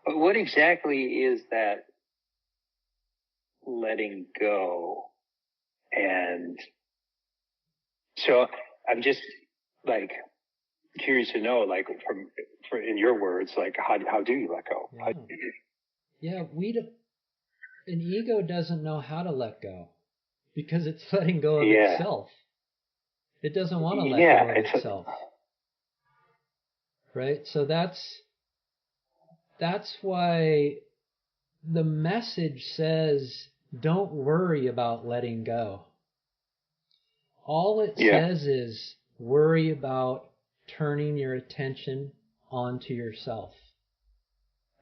But what exactly is that letting go? And so I'm just like curious to know, like in your words, like how do you let go? Yeah. An ego doesn't know how to let go because it's letting go of itself. It doesn't want to let go of itself. Right? So that's why the message says, don't worry about letting go. All it says is worry about turning your attention onto yourself.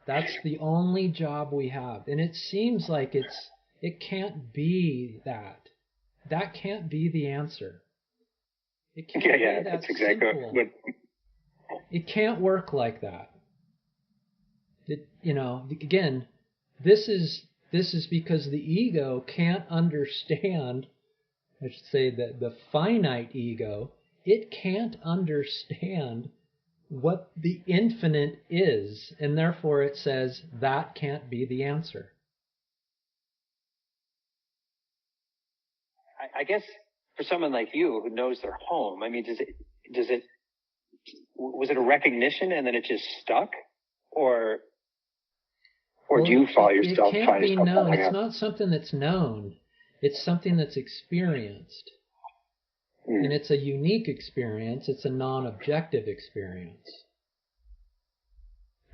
That's the only job we have. And it seems like it can't be that. That can't be the answer. It can't be that that's exactly simple. It can't work like that. Again, this is because the ego can't understand, I should say that the finite ego, it can't understand what the infinite is, and therefore it says that can't be the answer. I guess for someone like you who knows their home, I mean, was it a recognition and then it just stuck? Or do you find yourself? It can't be known. It's not something that's known. It's something that's experienced. And it's a unique experience. It's a non-objective experience.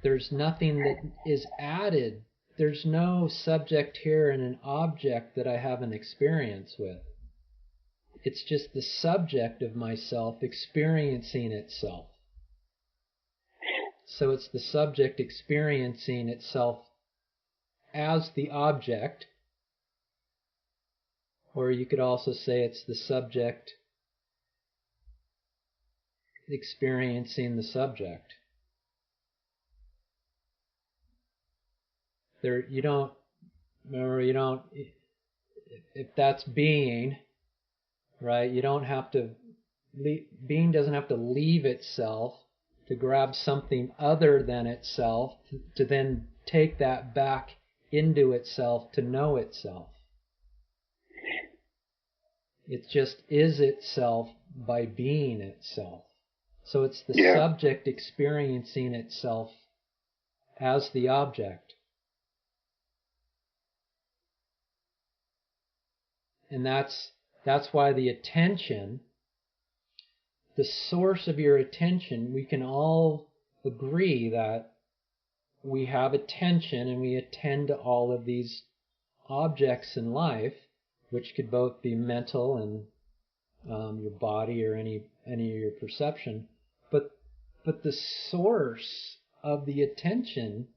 There's nothing that is added. There's no subject here and an object that I have an experience with. It's just the subject of myself experiencing itself. So it's the subject experiencing itself as the object, or you could also say it's the subject experiencing the subject. If that's being, right, you don't have to, being doesn't have to leave itself to grab something other than itself to then take that back into itself to know itself. It just is itself by being itself. So it's the subject experiencing itself as the object. And that's why the attention, the source of your attention, we can all agree that we have attention and we attend to all of these objects in life, which could both be mental and your body or any of your perception. But the source of the attention,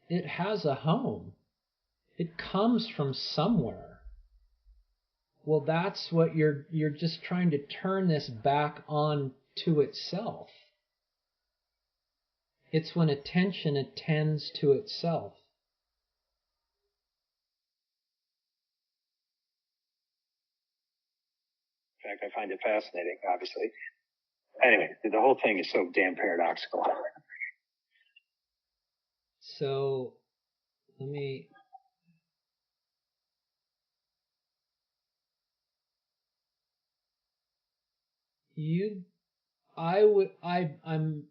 it has a home. It comes from somewhere. Well, that's what you're just trying to turn this back on to itself. It's when attention attends to itself. In fact, I find it fascinating, obviously. Anyway, the whole thing is so damn paradoxical. So, let me... I'm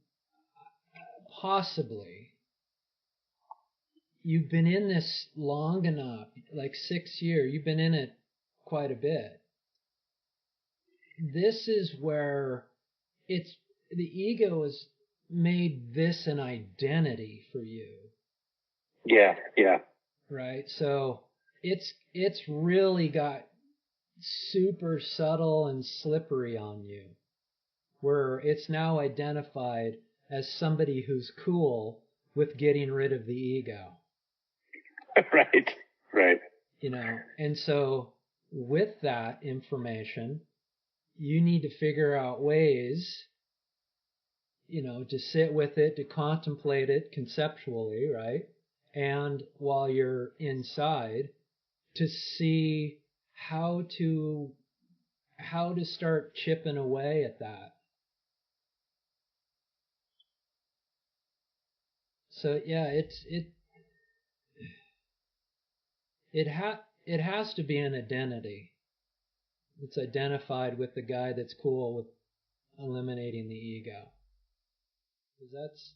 possibly, you've been in this long enough, like 6 years, you've been in it quite a bit. This is where the ego has made this an identity for you. Yeah. Right? So it's really got super subtle and slippery on you, where it's now identified as somebody who's cool with getting rid of the ego. Right. And so with that information, you need to figure out ways, to sit with it, to contemplate it conceptually, right? And while you're inside, to see how to start chipping away at that. So yeah, it has to be an identity. It's identified with the guy that's cool with eliminating the ego. Because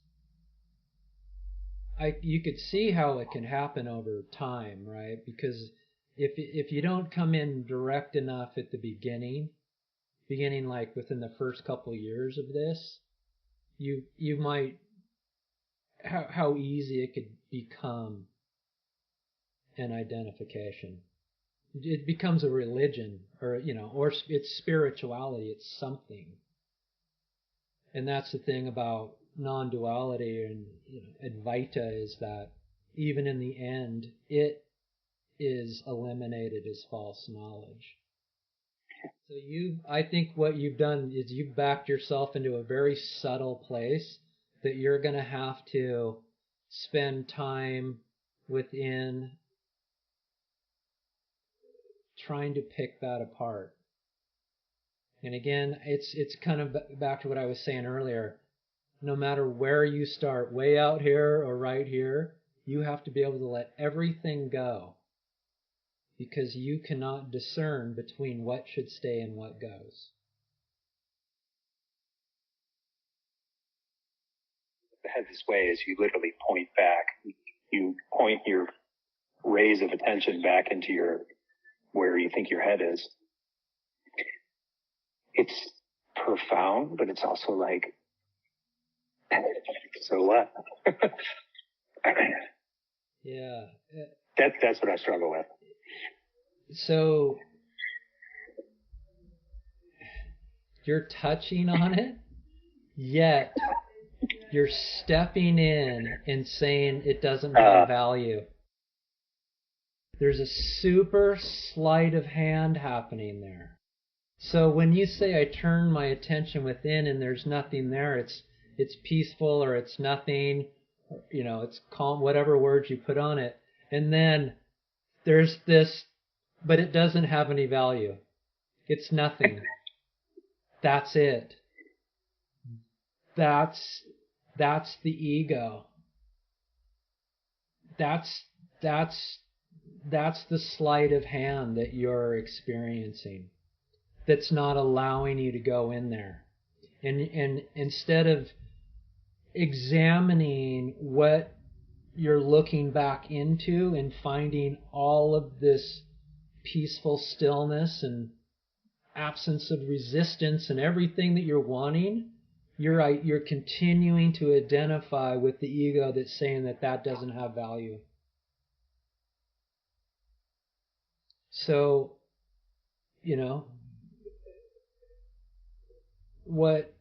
you could see how it can happen over time, right? Because if you don't come in direct enough at the beginning like within the first couple of years of this, you might how easy it could become an identification. It becomes a religion, or it's spirituality. It's something, and that's the thing about non-duality and Advaita, is that even in the end, it is eliminated as false knowledge. So I think what you've done is you've backed yourself into a very subtle place that you're going to have to spend time within trying to pick that apart. And again, it's kind of back to what I was saying earlier. No matter where you start, way out here or right here, you have to be able to let everything go, because you cannot discern between what should stay and what goes. The head's way is you literally point back. You point your rays of attention back into where you think your head is. It's profound, but it's also like, so what? Yeah. That's what I struggle with. So you're touching on it, yet you're stepping in and saying it doesn't have value. There's a super sleight of hand happening there. So when you say I turn my attention within and there's nothing there, it's peaceful, or it's nothing, it's calm, whatever words you put on it. And then there's this, but it doesn't have any value. It's nothing. That's it. That's the ego. That's the sleight of hand that you're experiencing, that's not allowing you to go in there. And instead of examining what you're looking back into and finding all of this peaceful stillness and absence of resistance and everything that you're wanting, you're continuing to identify with the ego that's saying that doesn't have value. So, what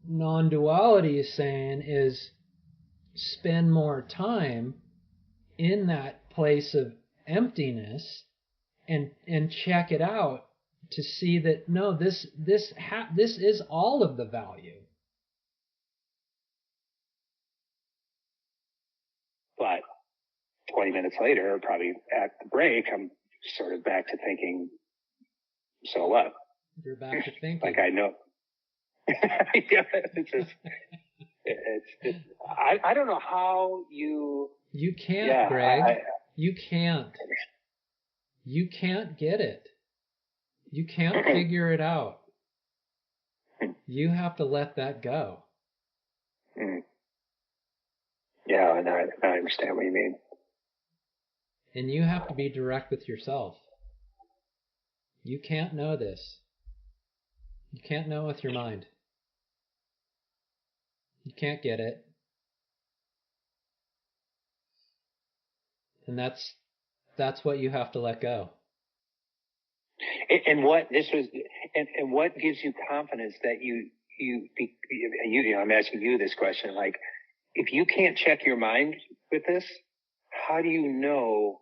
non-duality is saying is spend more time in that place of emptiness and check it out to see that no, this is all of the value. But 20 minutes later, probably at the break, I'm sort of back to thinking, so what? You're back to thinking. Like, I know. Yeah, it's just, I don't know how you... You can't, Greg. You can't. You can't get it. You can't figure it out. You have to let that go. Yeah, now I understand what you mean. And you have to be direct with yourself. You can't know this. You can't know with your mind. You can't get it. And that's what you have to let go. And what gives you confidence that I'm asking you this question, like, if you can't check your mind with this, how do you know?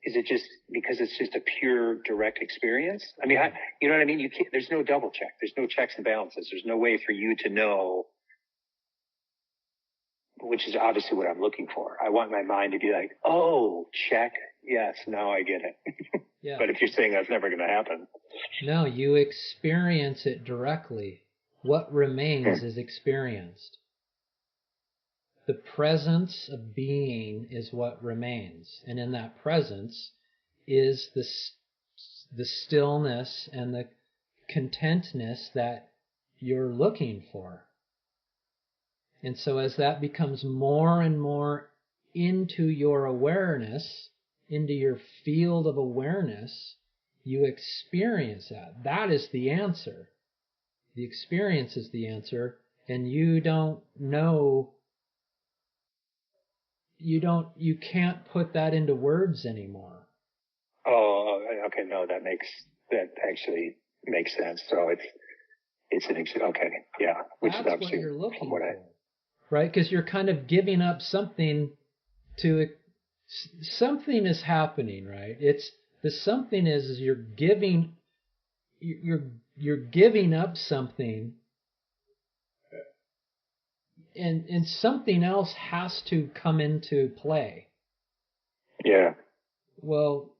Is it just because it's just a pure direct experience? I mean, you know what I mean? There's no double check. There's no checks and balances. There's no way for you to know, which is obviously what I'm looking for. I want my mind to be like, oh, check. Yes, now I get it. Yeah. But if you're saying that's never going to happen. No, you experience it directly. What remains is experienced. the presence of being is what remains. And in that presence is the stillness and the contentness that you're looking for. And so as that becomes more and more into your awareness, into your field of awareness, you experience that. That is the answer. The experience is the answer, and you don't know, you can't put that into words anymore. Oh, okay. No, that actually makes sense. So it's okay. Yeah. Which That's is what you're looking for. Right? Because you're kind of giving up something something is happening, right? The something is you're giving up something, and something else has to come into play. Yeah. Well,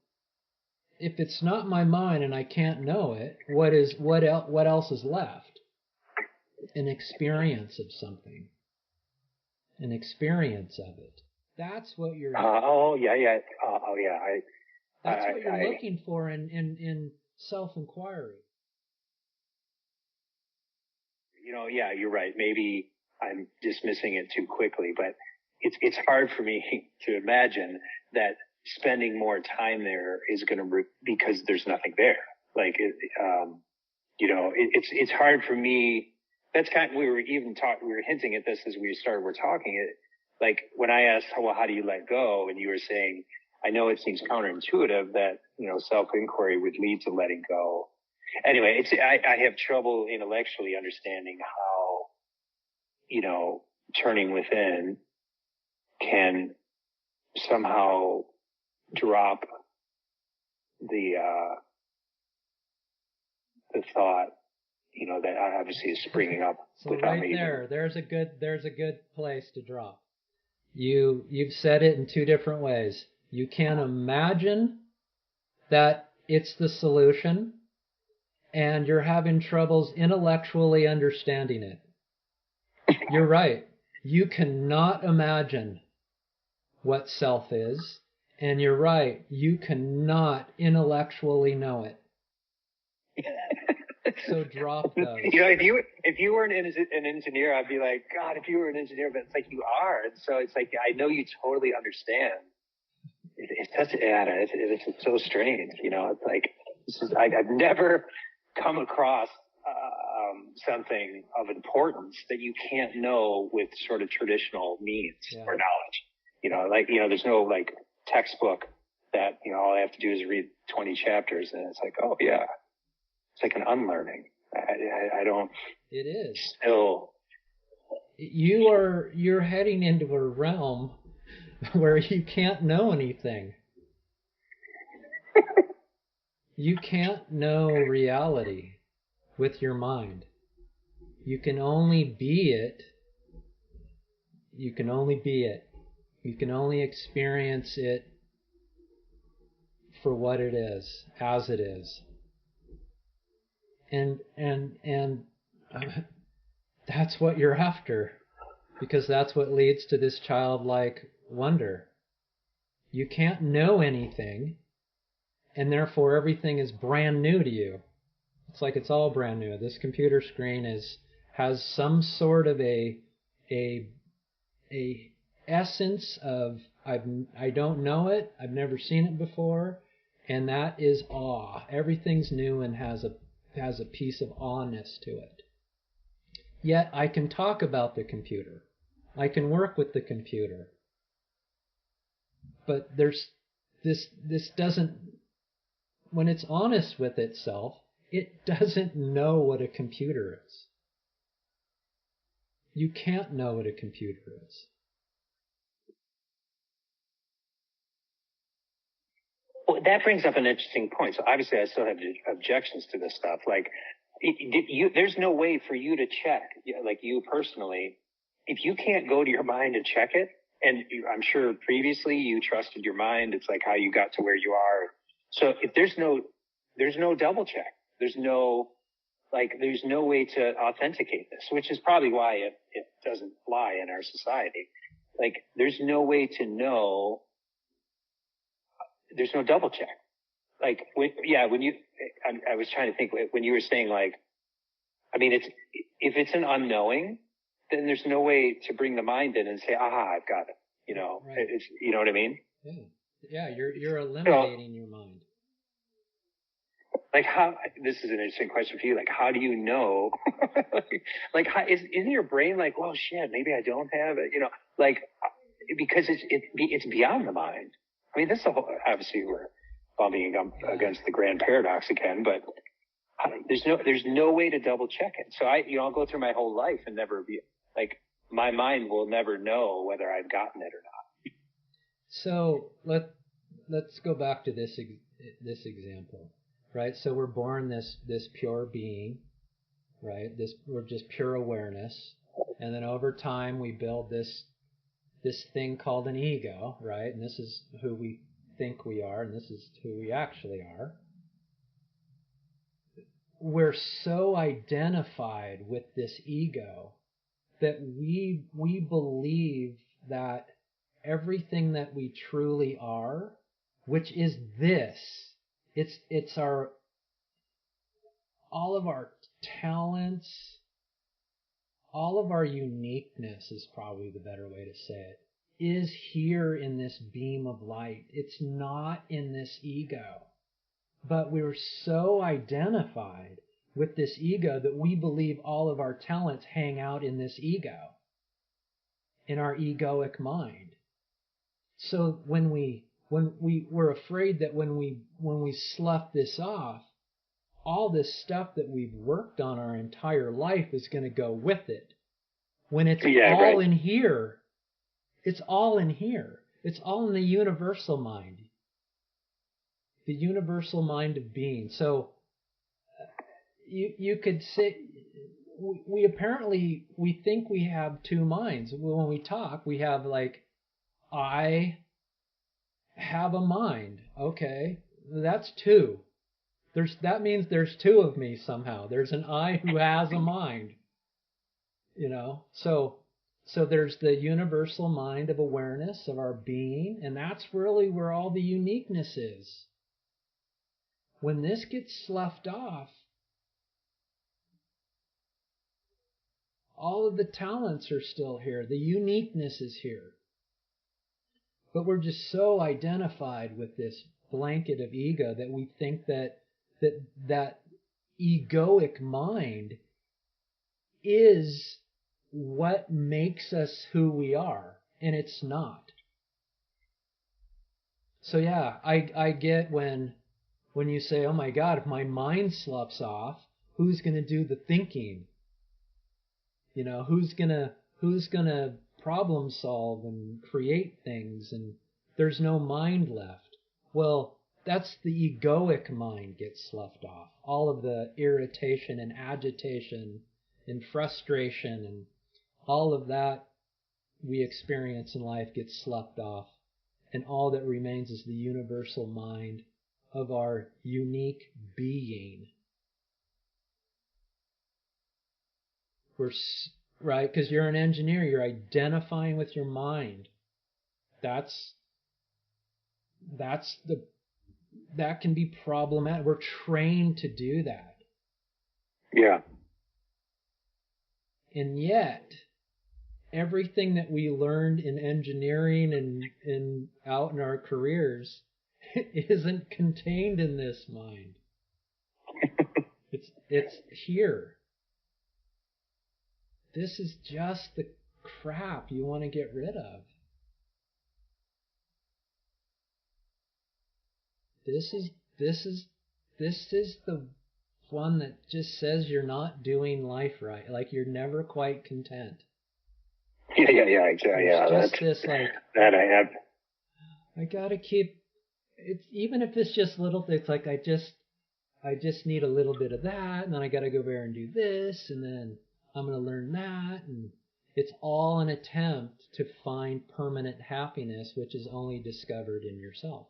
if it's not my mind and I can't know it, what else is left? An experience of something. An experience of it. That's what you're. Yeah. That's what you're looking for in self-inquiry. Yeah, you're right. Maybe I'm dismissing it too quickly, but it's hard for me to imagine that spending more time there is going to because there's nothing there. Like, it's hard for me. That's we were hinting at this as we were talking. Like when I asked, well, how do you let go? And you were saying, I know it seems counterintuitive that, self-inquiry would lead to letting go. Anyway, I have trouble intellectually understanding how, turning within can somehow drop the thought, that obviously is springing up. So right there, there's a good place to drop. You've said it in two different ways. You can imagine that it's the solution, and you're having troubles intellectually understanding it. You're right. You cannot imagine what self is, and you're right. You cannot intellectually know it. So drop those. If you were an engineer, I'd be like, God, if you were an engineer, but it's like you are. And so it's like, I know you totally understand. It's so strange. It's like, I've never come across something of importance that you can't know with sort of traditional means or knowledge. There's no like textbook that, all I have to do is read 20 chapters and it's like, oh yeah. It's like an unlearning. I don't. It is. Still. You're heading into a realm where you can't know anything. You can't know reality with your mind. You can only be it. You can only be it. You can only experience it for what it is, as it is. And that's what you're after, because that's what leads to this childlike wonder. You can't know anything, and therefore everything is brand new to you. It's like it's all brand new. This computer screen has some sort of a essence of I don't know it, I've never seen it before, and that is awe. Everything's new and has a piece of awness to it. Yet I can talk about the computer. I can work with the computer. But there's this doesn't, when it's honest with itself, it doesn't know what a computer is. You can't know what a computer is. Well, that brings up an interesting point. So obviously I still have objections to this stuff. Like, there's no way for you to check, like you personally, if you can't go to your mind and check it, and I'm sure previously you trusted your mind, it's like how you got to where you are. So if there's no double check, there's no way to authenticate this, which is probably why it doesn't fly in our society. like, there's no way to know. There's no double check. Like, I was trying to think when you were saying, like, I mean, if it's an unknowing, then there's no way to bring the mind in and say, aha, I've got it. You know, right. It's, you know what I mean? Yeah, you're eliminating your mind. Like, this is an interesting question for you. Like, how do you know? like, isn't your brain like, well, shit, maybe I don't have it? You know, like, because it's beyond the mind. I mean, that's the whole, obviously we're bumping against the grand paradox again, but there's no way to double check it. So I'll go through my whole life and never be like, my mind will never know whether I've gotten it or not. So let's go back to this example, right? So we're born this pure being, right? We're just pure awareness, and then over time we build this thing called an ego, right? And this is who we think we are, and this is who we actually are. We're so identified with this ego that we believe that everything that we truly are, which is this, it's all of our talents, all of our uniqueness is probably the better way to say it, is here in this beam of light. It's not in this ego. But we're so identified with this ego that we believe all of our talents hang out in this ego, in our egoic mind. So when we're afraid that when we slough this off, all this stuff that we've worked on our entire life is going to go with it. When it's all in here, it's all in here. It's all in the universal mind. The universal mind of being. So you could say we think we have two minds. When we talk, we have like, I have a mind. Okay, that's two. That means there's two of me somehow. There's an I who has a mind. You know, so there's the universal mind of awareness of our being, and that's really where all the uniqueness is. When this gets sloughed off, all of the talents are still here. The uniqueness is here. But we're just so identified with this blanket of ego that we think that egoic mind is what makes us who we are, and it's not. So yeah, I get when you say, oh my God, if my mind sloughs off, who's going to do the thinking? You know, who's gonna problem solve and create things, and there's no mind left. Well, that's the egoic mind gets sloughed off. All of the irritation and agitation and frustration and all of that we experience in life gets sloughed off, and all that remains is the universal mind of our unique being. Right, because you're an engineer, you're identifying with your mind. That can be problematic. We're trained to do that. Yeah. And yet, everything that we learned in engineering and out in our careers isn't contained in this mind. It's here. This is just the crap you want to get rid of. This is the one that just says you're not doing life right. Like you're never quite content. Yeah, exactly. Yeah, just this like that I have. I gotta keep. It's even if it's just little things. Like I just need a little bit of that, and then I gotta go there and do this, and then I'm going to learn that, and it's all an attempt to find permanent happiness, which is only discovered in yourself.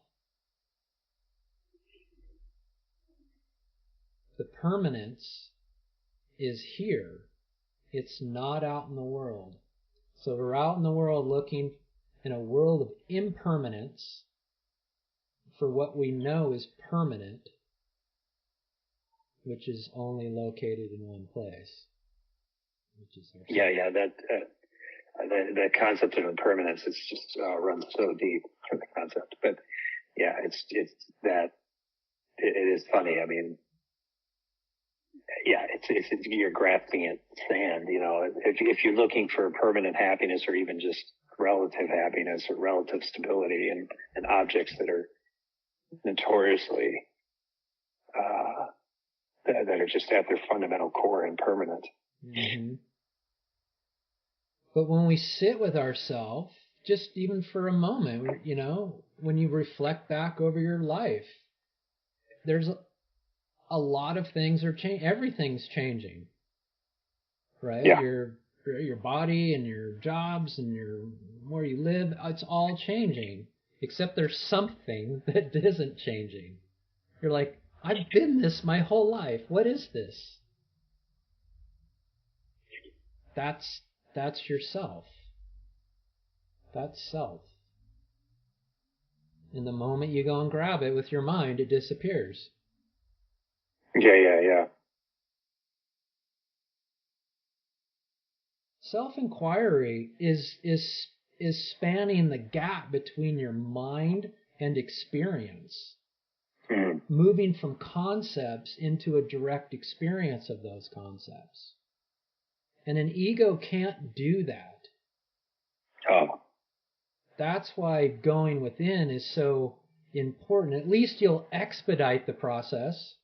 The permanence is here. It's not out in the world. So we're out in the world looking in a world of impermanence for what we know is permanent, which is only located in one place, which is ourself. Yeah. That concept of impermanence is just runs so deep for the concept. But yeah, it's that it is funny. I mean, yeah, it's you're grasping at sand. You know, if you're looking for permanent happiness or even just relative happiness or relative stability and objects that are notoriously that are just at their fundamental core impermanent. Mm-hmm. But when we sit with ourselves, just even for a moment, you know, when you reflect back over your life, there's a lot of things are changing. Everything's changing, right? Yeah. Your body and your jobs and where you live, it's all changing. Except there's something that isn't changing. You're like, I've been this my whole life. What is this? That's yourself. That's self. And the moment you go and grab it with your mind, it disappears. Yeah. Self-inquiry is spanning the gap between your mind and experience, moving from concepts into a direct experience of those concepts. And an ego can't do that. Oh. That's why going within is so important. At least you'll expedite the process.